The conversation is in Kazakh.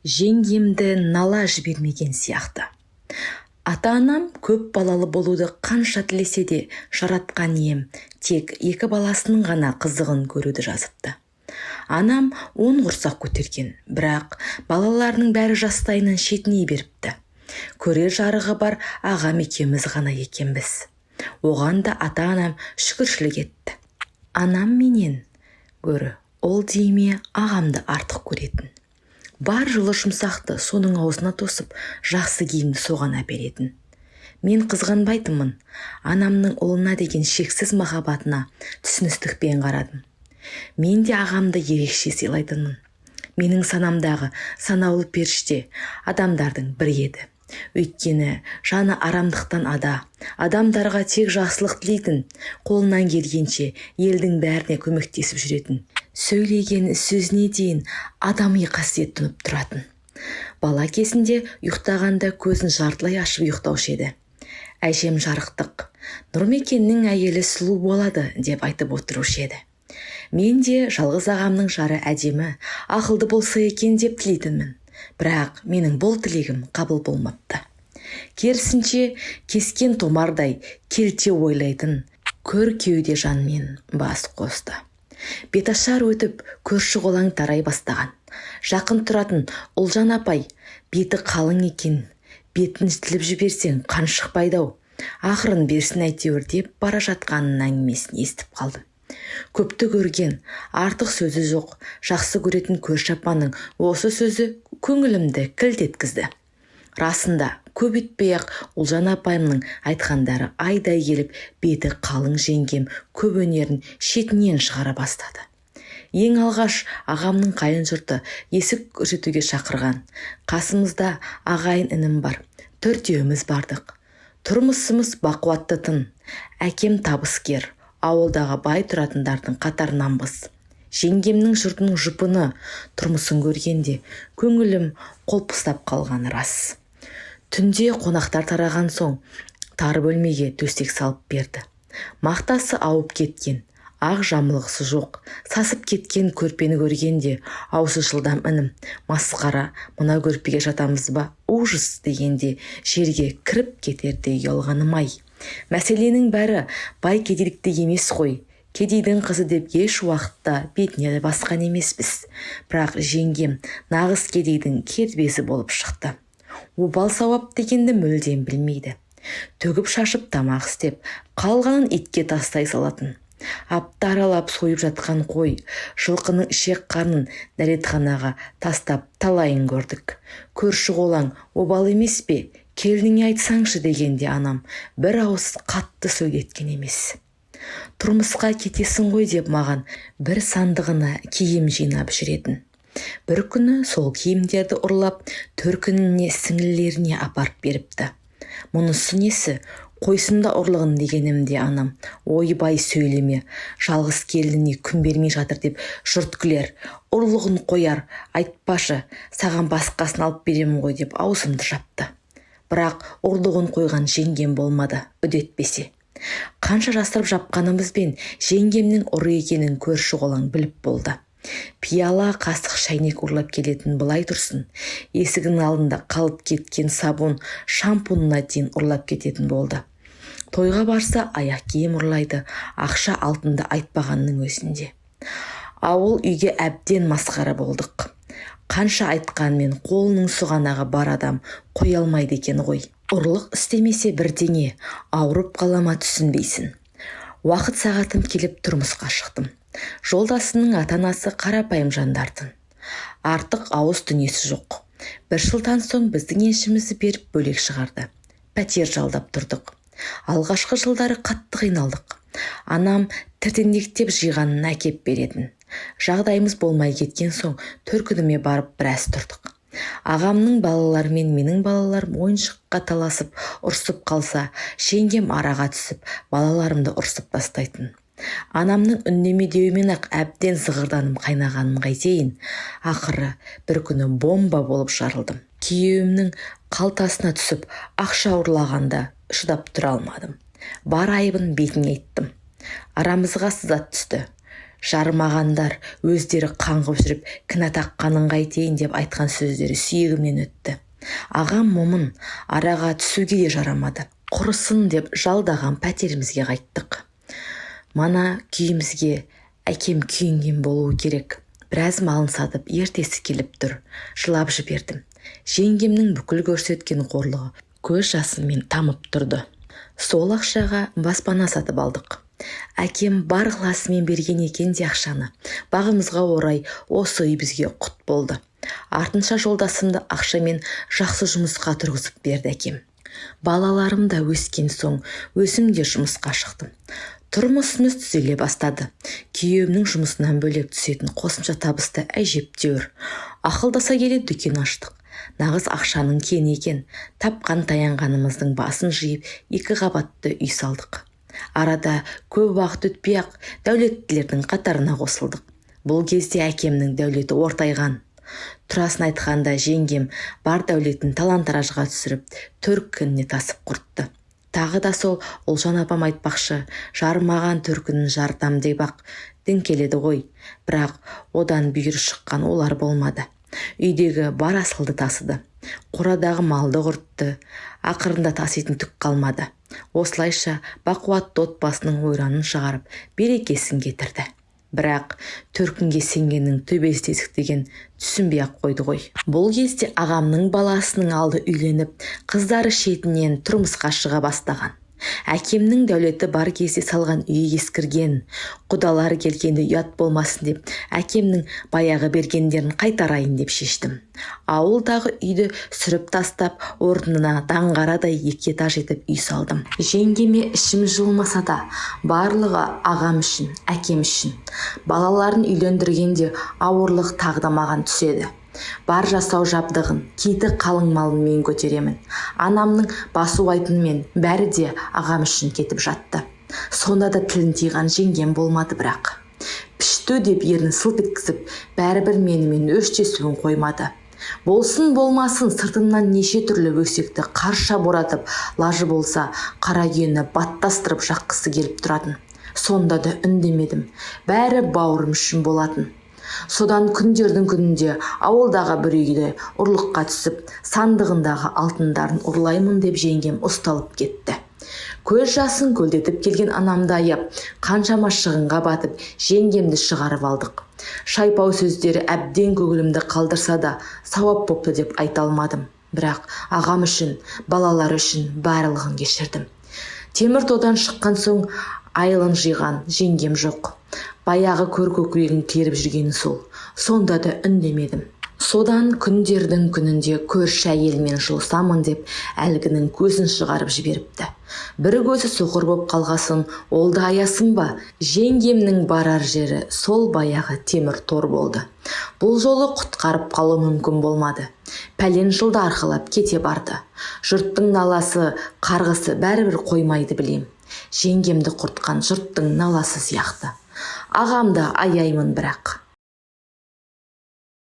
Жеңгемді нала жібермеген сияқты. Ата-анам көп балалы болуды қанша тілесе де жаратқан ием тек 2 баласының ғана қызығын көруді жазыпты. Анам 10 құрсақ көтерген, бірақ балаларының бәрі жастайынан шетіней беріпті. Көрер жарығы бар ағам екеуміз ғана екенбіз. Оған да ата-анам шүкіршілік етті. Анам менен гөрі ол дейме ағамды артық көретін. Бар жылы жұмсақты соның аузына тосып, жақсы киімді соған әперетін. Мен қызғанбайтынмын, анамның ұлына деген шексіз махаббатына түсіністікпен қарадым. Мен де ағамды ерекше сыйлайтынмын. Менің санамдағы санаулы періште адамдардың бірі еді. Өйткені жаны арамдықтан ада, адамдарға тек жақсылық тілейтін, қолынан келгенше елдің бәріне көмектесіп жүретін, сөйлеген сөзіне дейін адами қасиет тұнып тұратын. Бала кезінде ұйықтағанда көзін жартылай ашып ұйықтаушы еді. Әжем жарықтық, Нұрмекеннің әйелі сұлу болады деп айтып отырушы еді. Мен де жалғыз ағамның жары әдемі, ақылды болса екен деп тілейтінмін. Бірақ менің бұл тілегім қабыл болмапты. Керісінше кескен томардай келте ойлайтын көр кеуде жанмен бас қосты. Беташар өтіп көрші қолаң тарай бастаған. Жақын тұратын Ұлжан апай, беті қалың екен, бетін тіліп жіберсең қан шықпайды-ау, ақырын берсін әйтеуір деп бара жатқанын әңгімесін естіп қалды. Көпті көрген, артық сөзі жоқ, жақсы көретін көрші апаның осы сөзі көңілімді кілт еткізді. Расында, көп өтпей-ақ Ұлжан апайымның айтқандары айдай келіп, беті қалың жеңгем көп өнерін шетінен шығара бастады. Ең алғаш ағамның қайын жұрты есік көрсетуге шақырған. Қасымызда ағайын інім бар, 4-еуміз бардық. Тұрмысымыз бақуатты тын, әкем табыскер, ауылдағы бай тұратындардың қатарынанбыз. Жеңгемнің жұртының жұпыны тұрмысын көргенде көңілім қолпыстап қалғаны рас. Түнде қонақтар тараған соң тар бөлмеге төсек салып берді. Мақтасы ауып кеткен, ақ жамылғысы жоқ, сасып кеткен көрпені көргенде аузы жылдам інім, масқара, мына көрпеге жатамыз ба, ужас дегенде жерге кіріп кетерде ұялғаным-ай. Мәселенің бәрі бай кедейлікте емес қой. Кедейдің қызы деп еш уақытта бетіне басқан емеспіз. Бірақ жеңгем нағыз кедейдің кербезі болып шықты. Обал сауап дегенді мүлдем білмейді. Төгіп шашып тамақ істеп, қалғанын итке тастай салатын. Апта аралап сойып жатқан қой, жылқының ішек қарнын дәретханаға тастап талайын көрдік. Көрші қолаң обал емес пе? Келініңе айтсаңшы дегенде анам бір ауыз қатты сөйлеткен емес. Тұрмысқа кетесің ғой деп маған бір сандығына киім жинап жүретін. Бір күні сол киімдерді ұрлап төркініне сіңлілеріне апарып беріпті. Мұнысы несі? Қойсында ұрлығын дегенімде анам, ойбай сөйлеме, жалғыз келініне күн бермей жатыр деп жұрт күлер, ұрлығын қояр, айтпашы, саған басқасын алып беремін ғой деп аузымды жапты. Бірақ ұрлығын қойған жеңгем болмады, үдетпесе. Қанша жастырып жапқанымызбен жеңгемнің ұры екенін көрші қолаң біліп болды. Пияла қасық шайнек ұрлап келетін былай тұрсын, есігінің алдында қалып кеткен сабун, шампунына дейін ұрлап кететін болды. Тойға барса аяқ киім ұрлайды, ақша алтынды айтпағанның өзінде. Ауыл үйге әбден масқара болдық. Қанша айтқанмен қолының сұғанағы бар адам қоя алмайды екен ғой. Ұрлық істемесе бірдеңе, ауырып қалама түсінбейсін. Уақыт сағатым келіп тұрмысқа шықтым. Жолдасының ата-анасы қарапайым жандардың. Артық ауыз дүниесі жоқ. Бір жылдан соң біздің еншімізді беріп бөлек шығарды. Пәтер жалдап тұрдық. Алғашқы жылдары қатты қиналдық. Анам тіртеңдектеп жиғанын әкеп беретін. Жағдайымыз болмай кеткен соң төркініме барып біраз тұрдық. Ағамның балалары мен менің балаларым ойыншыққа таласып, ұрсып қалса, жеңгем араға түсіп, балаларымды ұрсып тастайтын. Анамның үндеме деуімен-ақ әбден зығырданым қайнағанын қайтейін. Ақыры бір күні бомба болып жарылдым. Күйеуімнің қалтасына түсіп, ақша ұрлағанда шыдап тұра алмадым. Бар айыбын бетіне айттым. Арамызға сызат түсті. Жарымағандар өздері қаңғып жүріп кінә таққанын қайтейін деп айтқан сөздері сүйегімнен өтті. Ағам момын, араға түсуге де жарамады. Құрысын деп жалдаған пәтерімізге қайттық. Мана күйімізге әкем күйінген болуы керек. Біраз малын сатып ертесі келіп тұр. Жылап жібердім. Жеңгемнің бүкіл көрсеткен қорлығы көз жасыммен тамып тұрды. Сол ақшаға баспана сатып алдық. Әкем бар ықыласымен берген екен де ақшаны. Бағымызға орай осы үй бізге құт болды. Артынша жолдасымды ақшамен жақсы жұмысқа тұрғызып берді әкем. Балаларым да өскен соң өзім де жұмысқа шықтым. Тұрмысымыз түзеле бастады. Күйеуімнің жұмысынан бөлек түсетін қосымша табысты әжептәуір. Ақылдаса келе дүкен аштық. Нағыз ақшаның кен екен. Тапқан таянғанымыздың басын жиып 2 қабатты үй салдық. Арада көп уақыт өтпей-ақ дәулеттілердің қатарына қосылдық. Бұл кезде әкемнің дәулеті ортайған. Турасын айтқанда жеңгем бар дәулетін талан-таражға түсіріп, 4 күніне тасып құртты. Тағы да сол Ұлжан апам айтпақшы, жарымаған 4 күнін жартам деп ақ діңкеледі ғой. Бірақ одан бүйір шыққан олар болмады. Үйдегі бар асылды тасыды. Қорадағы малды құртты. Ақырында таситын түк қалмады. Осылайша бақуатты отбасының ойранын шығарып, берекесін кетірді. Бірақ төркінге сенгеннің төбесі тесік деген түсінбей ақ қойды ғой. Бұл кезде ағамның баласының алды үйленіп, қыздары шетінен тұрмысқа шыға бастаған. Әкемнің дәулеті бар кезде салған үйі ескірген. Құдалар келгенде ұят болмасын деп, әкемнің баяғы бергендерін қайтарайын деп шештім. Ауылдағы үйді сүріп тастап, орнына даңғарадай 2 этаж етіп үй салдым. Жеңгеме ішім жылмаса да, барлығы ағам үшін, әкем үшін. Балаларын үйлендіргенде ауырлық тағы да маған түседі. Бар жасау жабдығын, кейті қалың малын мен көтеремін. Анамның басу айтынмен бәрі де ағам үшін кетіп жатты. Сонда да тілін тиған жеңгем болмады бірақ. Пішту деп ерін сылп еткізіп, бәрібір менімен өштесуін қоймады. Болсын болмасын сыртымнан неше түрлі өсекті қарша боратып, лажы болса қара күйені баттастырып жаққысы келіп тұратын. Сонда да үндемедім. Бәрі бауырым үшін болатын. Содан күндердің күнінде ауылдағы бір үйде ұрлыққа түсіп, сандығындағы алтындарын ұрлаймын деп жеңгем ұсталып кетті. Көз жасын көлдетіп келген анамды аяп, қаншама шығынға батып, жеңгемді шығарып алдық. Шайпау сөздері әбден көңілімді қалдырса да, сауап бопты деп айта алмадым. Бірақ ағам үшін, балалар үшін барлығын кешірдім. Темір тодан шыққан соң айлын жиған жеңгем жоқ. Баяғы көр көкірегін керіп жүргені сол. Сонда да үндемедім. Содан күндердің күнінде көрші әйелмен жылысамын деп әлгінің көзін шығарып жіберіпті. Бір көзі соқыр боп қалғасын, ол да аясын ба? Жеңгемнің барар жері сол баяғы темір тор болды. Бұл жолы құтқарып қалу мүмкін болмады. Пәлен жылды арқалап кете барды. Жұрттың наласы, қарғысы бәрібір қоймайды білем. Жеңгемді құртқан жұрттың наласы сияқты. Ағамды аяймын бірақ.